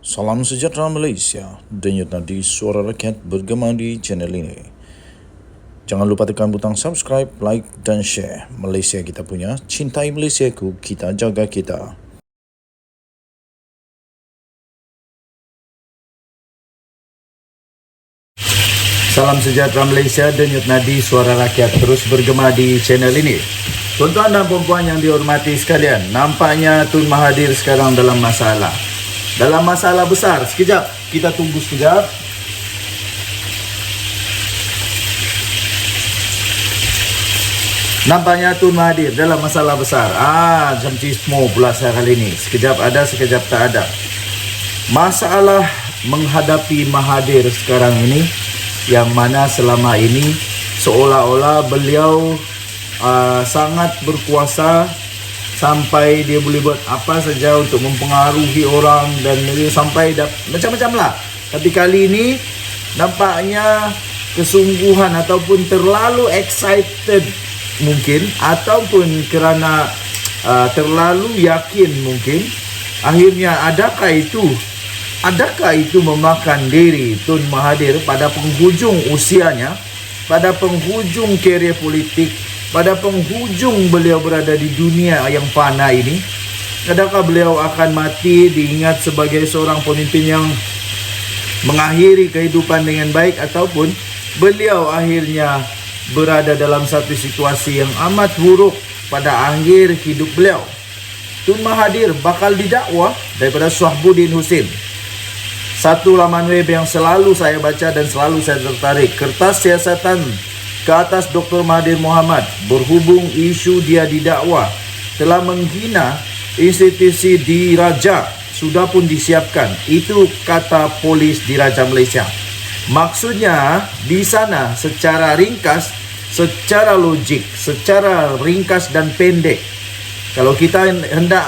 Salam sejahtera Malaysia, denyut nadi suara rakyat bergema di channel ini. Jangan lupa tekan butang subscribe, like dan share. Malaysia kita punya, cintai Malaysiaku, kita jaga kita. Salam sejahtera Malaysia, denyut nadi suara rakyat terus bergema di channel ini. Tuan-tuan dan puan-puan yang dihormati sekalian, nampaknya Tun Mahathir sekarang dalam masalah. Dalam masalah besar. Sekejap, kita tunggu sekejap. Nampaknya Tun Mahathir dalam masalah besar. Jam cismo pula saya kali ini. Sekejap ada, sekejap tak ada. Masalah menghadapi Mahathir sekarang ini, yang mana selama ini seolah-olah beliau sangat berkuasa, sampai dia boleh buat apa saja untuk mempengaruhi orang dan sampai macam-macam lah. Tapi kali ini nampaknya kesungguhan ataupun terlalu excited mungkin, ataupun kerana terlalu yakin mungkin, akhirnya adakah itu memakan diri Tun Mahathir pada penghujung usianya, pada penghujung karier politik, pada penghujung beliau berada di dunia yang fana ini? Adakah beliau akan mati diingat sebagai seorang pemimpin yang mengakhiri kehidupan dengan baik, ataupun beliau akhirnya berada dalam satu situasi yang amat buruk pada akhir hidup beliau? Tun Mahathir bakal didakwa daripada Syahbudin Hussein. Satu laman web yang selalu saya baca dan selalu saya tertarik, kertas siasatan ke atas Dr. Mahathir Mohamad berhubung isu dia didakwa telah menghina institusi diraja sudah pun disiapkan. Itu kata polis diraja Malaysia. Maksudnya di sana secara ringkas, secara logik, secara ringkas dan pendek, kalau kita hendak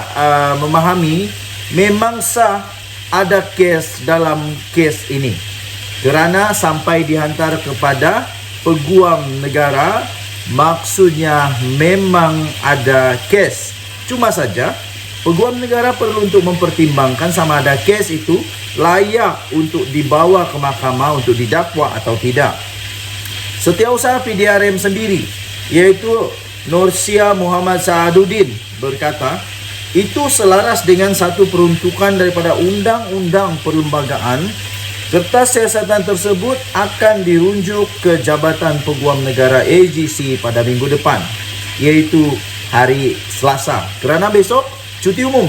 memahami, memang sah ada kes dalam kes ini, kerana sampai dihantar kepada peguam negara, maksudnya memang ada kes. Cuma saja peguam negara perlu untuk mempertimbangkan sama ada kes itu layak untuk dibawa ke mahkamah untuk didakwa atau tidak. Setiausaha PDRM sendiri, iaitu Nursia Muhammad Saaduddin, berkata itu selaras dengan satu peruntukan daripada Undang-Undang Perlembagaan. Kertas siasatan tersebut akan dirujuk ke Jabatan Peguam Negara AGC pada minggu depan, iaitu hari Selasa, kerana besok cuti umum.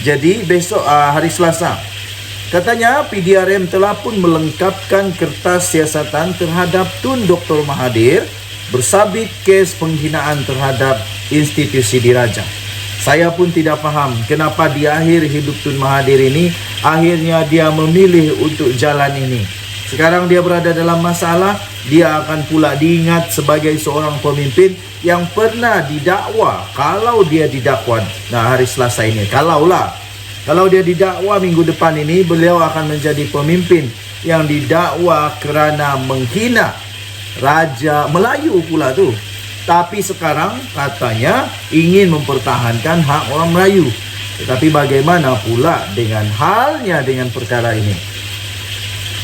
Jadi besok hari Selasa. Katanya PDRM telah pun melengkapkan kertas siasatan terhadap Tun Dr. Mahathir bersabit kes penghinaan terhadap institusi diraja. Saya pun tidak faham kenapa di akhir hidup Tun Mahathir ini akhirnya dia memilih untuk jalan ini. Sekarang dia berada dalam masalah, dia akan pula diingat sebagai seorang pemimpin yang pernah didakwa. Kalau dia didakwa hari Selasa ini, kalau dia didakwa minggu depan ini, beliau akan menjadi pemimpin yang didakwa kerana menghina Raja Melayu pula tu. Tapi sekarang katanya ingin mempertahankan hak orang Melayu. Tetapi bagaimana pula halnya dengan perkara ini?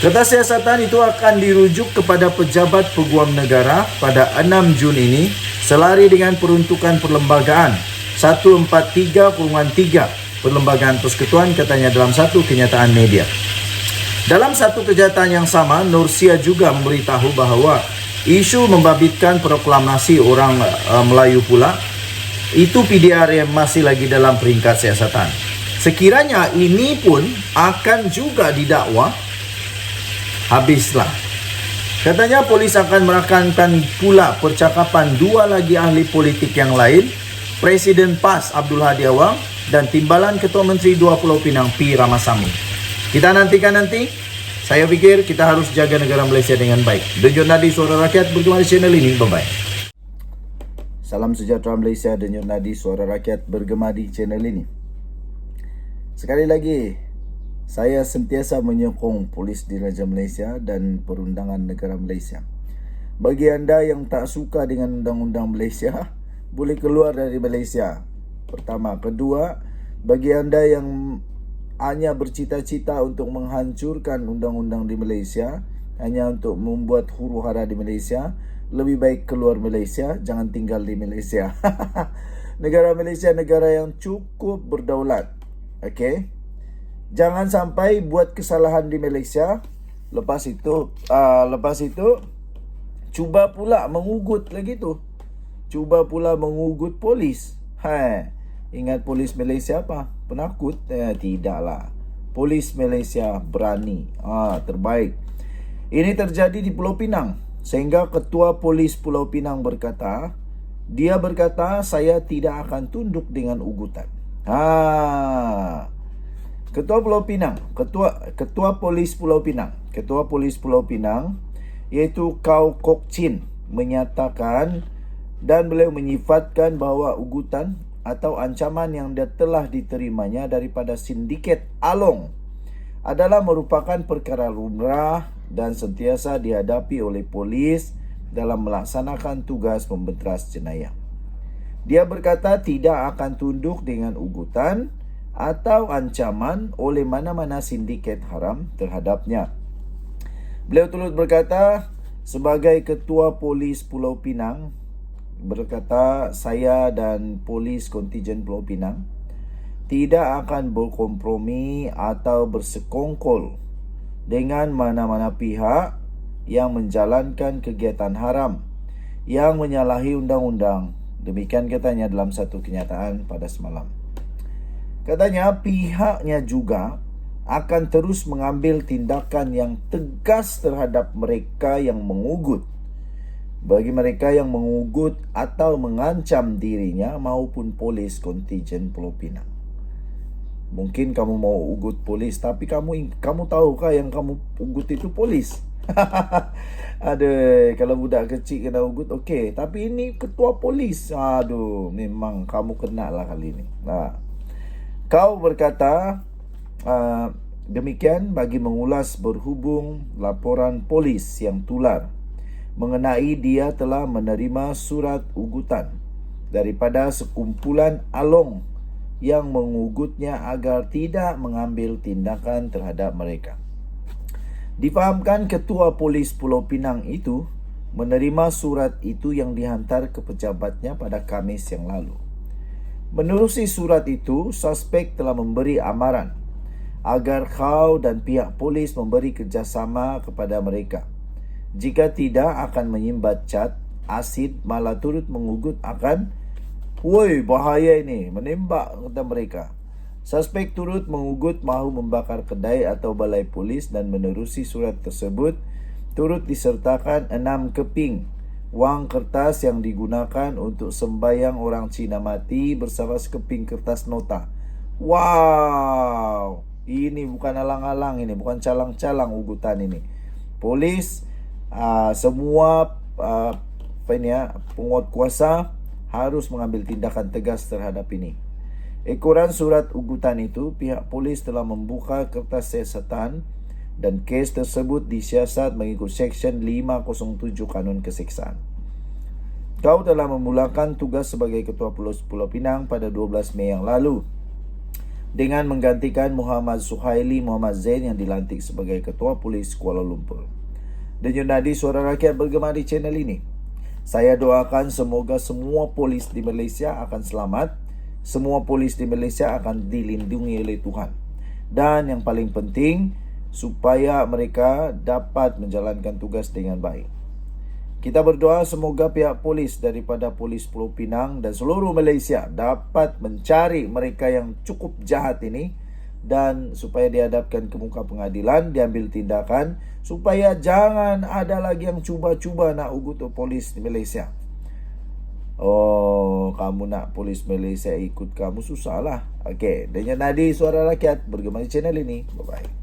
Kertas siasatan itu akan dirujuk kepada pejabat peguam negara pada 6 Jun ini, selari dengan peruntukan perlembagaan 143-3 Perlembagaan Persekutuan, katanya dalam satu kenyataan media. Dalam satu kenyataan yang sama, Nursia juga memberitahu bahawa isu membabitkan proklamasi orang Melayu pula, itu PDRM masih lagi dalam peringkat siasatan. Sekiranya ini pun akan juga didakwa, habislah. Katanya polis akan merakamkan pula percakapan dua lagi ahli politik yang lain, Presiden PAS Abdul Hadi Awang dan Timbalan Ketua Menteri Dua Pulau Pinang P. Ramasamy. Kita nantikan nanti. Saya fikir kita harus jaga negara Malaysia dengan baik. Denyut nadi suara rakyat bergema di channel ini. Bye-bye. Salam sejahtera Malaysia, denyut nadi suara rakyat bergema di channel ini. Sekali lagi, saya sentiasa menyokong polis diraja Malaysia dan perundangan negara Malaysia. Bagi anda yang tak suka dengan undang-undang Malaysia, boleh keluar dari Malaysia. Pertama. Kedua, bagi anda yang hanya bercita-cita untuk menghancurkan undang-undang di Malaysia, hanya untuk membuat huru-hara di Malaysia, lebih baik keluar Malaysia, jangan tinggal di Malaysia. Negara Malaysia negara yang cukup berdaulat. Okey. Jangan sampai buat kesalahan di Malaysia, lepas itu cuba pula mengugut lagi tu. Cuba pula mengugut polis. Ingat polis Malaysia apa? Penakut? Tidaklah. Polis Malaysia berani. Terbaik. Ini terjadi di Pulau Pinang. Sehingga Ketua Polis Pulau Pinang berkata, saya tidak akan tunduk dengan ugutan. Ketua Pulau Pinang, Ketua Polis Pulau Pinang, iaitu Kau Kok Chin, menyatakan dan beliau menyifatkan bahawa ugutan atau ancaman yang telah diterimanya daripada sindiket Along adalah merupakan perkara lumrah dan sentiasa dihadapi oleh polis dalam melaksanakan tugas membenteras jenayah. Dia berkata tidak akan tunduk dengan ugutan atau ancaman oleh mana-mana sindiket haram terhadapnya. Beliau turut berkata, sebagai Ketua Polis Pulau Pinang, berkata saya dan polis kontingen Pulau Pinang tidak akan berkompromi atau bersekongkol dengan mana-mana pihak yang menjalankan kegiatan haram yang menyalahi undang-undang. Demikian katanya dalam satu kenyataan pada semalam. Katanya pihaknya juga akan terus mengambil tindakan yang tegas terhadap mereka yang mengugut. Bagi mereka yang mengugut atau mengancam dirinya maupun polis kontingen Pulau Pinang. Mungkin kamu mau ugut polis, tapi kamu tahukah yang kamu ugut itu polis? Aduh, kalau budak kecil kena ugut, okey. Tapi ini ketua polis. Aduh, memang kamu kena lah kali ini. Kau berkata demikian bagi mengulas berhubung laporan polis yang tular mengenai dia telah menerima surat ugutan daripada sekumpulan Along yang mengugutnya agar tidak mengambil tindakan terhadap mereka. Difahamkan Ketua Polis Pulau Pinang itu menerima surat itu yang dihantar ke pejabatnya pada Khamis yang lalu. Menerusi surat itu, suspek telah memberi amaran agar kau dan pihak polis memberi kerjasama kepada mereka. Jika tidak, akan menyimbat cat, asid, malah turut mengugut akan bahaya ini, menembak kata mereka. Suspek turut mengugut mahu membakar kedai atau balai polis dan menerusi surat tersebut turut disertakan 6 keping wang kertas yang digunakan untuk sembahyang orang Cina mati bersama sekeping kertas nota. Wow, ini bukan alang-alang, ini bukan calang-calang ugutan ini. Polis semua penguat kuasa harus mengambil tindakan tegas terhadap ini. Ekoran surat ugutan itu, pihak polis telah membuka kertas siasatan dan kes tersebut disiasat mengikut Seksyen 507 Kanun Keseksaan. Kau telah memulakan tugas sebagai Ketua Polis Pulau Pinang pada 12 Mei yang lalu dengan menggantikan Muhammad Suhaili Muhammad Zain yang dilantik sebagai Ketua Polis Kuala Lumpur. Denyut nadi suara rakyat bergema di channel ini. Saya doakan semoga semua polis di Malaysia akan selamat, semua polis di Malaysia akan dilindungi oleh Tuhan. Dan yang paling penting, supaya mereka dapat menjalankan tugas dengan baik. Kita berdoa semoga pihak polis daripada Polis Pulau Pinang dan seluruh Malaysia dapat mencari mereka yang cukup jahat ini dan supaya dihadapkan ke muka pengadilan, diambil tindakan supaya jangan ada lagi yang cuba-cuba nak ugut polis di Malaysia. Oh, kamu nak polis Malaysia ikut kamu susah lah. Okey, dengan nadi suara rakyat bergema di channel ini. Bye-bye.